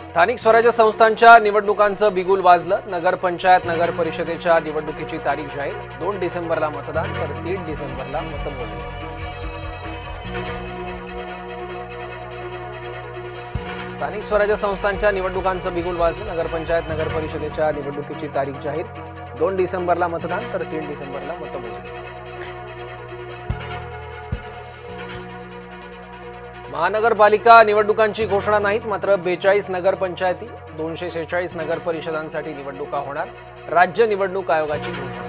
स्थानिक स्वराज्य संस्थांच्या निवडणुकांचं बिगुल वाजलं। नगर पंचायत नगर परिषदेच्या निवडणुकीची तारीख जाहीर। 2 डिसेंबरला मतदान तर 3 डिसेंबरला मतमोजणी। स्थानिक स्वराज्य संस्थांच्या निवडणुकांचं बिगुल वाजलं। नगर पंचायत नगर परिषदेच्या निवडणुकीची तारीख जाहीर। 2 डिसेंबरला मतदान तर 3 डिसेंबरला मतमोजणी। महानगरपालिका निवडणुकांची घोषणा नाहीच, मात्र 42 नगर पंचायती 246 नगर परिषदांसाठी निवडणुका होणार। राज्य निवडणूक आयोगाची घोषणा।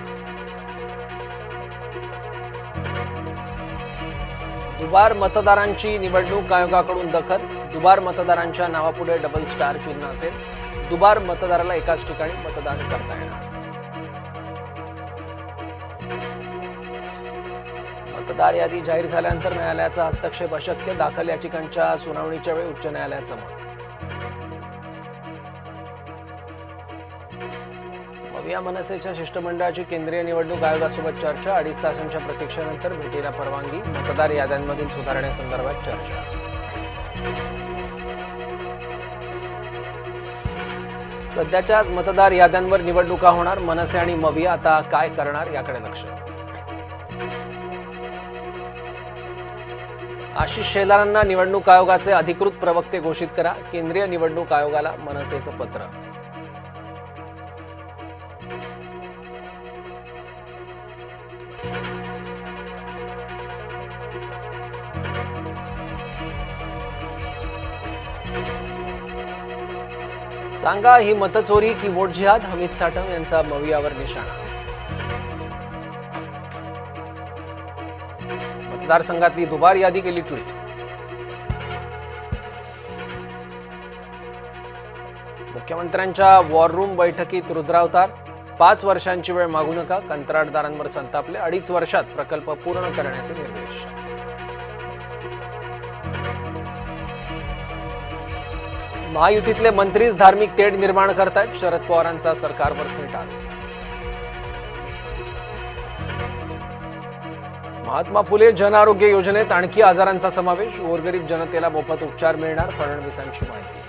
दुबार मतदारांची निवडणूक आयोगाकडून दखल। दुबार मतदारांच्या नावापुढे डबल स्टार चिन्ह असेल। दुबार मतदाराला एकाच ठिकाणी मतदान करता येणार। मतदार यादी जाहीर झाल्यानंतर न्यायालयाचा हस्तक्षेप अशक्य। दाखल याचिकांच्या सुनावणीच्या वेळी उच्च न्यायालयाचं मत। मविया मनसेच्या शिष्टमंडळाची केंद्रीय निवडणूक आयोगासोबत चर्चा। 2.5 तासांच्या प्रतीक्षेनंतर भेटीला परवानगी। मतदार याद्यांमधील सुधारणेसंदर्भात चर्चा। सध्याच्या मतदार याद्यांवर निवडणुका होणार। मनसे आणि मविया आता काय करणार याकडे लक्ष। आशिष शेलारांना निवडणूक आयोगाचे अधिकृत प्रवक्ते घोषित करा। केंद्रीय निवडणूक आयोगाला मनसेचं पत्र। सांगा ही मतचोरी की वोट जिहाद? हमीद साटम यांचा मवियावर निशाणा। मतदारसंघातली दुबार यादी केली ट्विट। मुख्यमंत्र्यांच्या वॉर रूम बैठकीत रुद्रावतार। 5 वर्षांची वेळ मागू नका, कंत्राटदारांवर संतापले। 2.5 वर्षात प्रकल्प पूर्ण करण्याचे निर्देश। महायुतीतले मंत्रीच धार्मिक तेढ निर्माण करतायत। शरद पवारांचा सरकारवर फेटाळ। महात्मा फुले जन आरोग्य योजनेत आणखी आजारांचा समावेश। गोरगरीब जनतेला मोफत उपचार मिळणार, फडणवीसांची माहिती।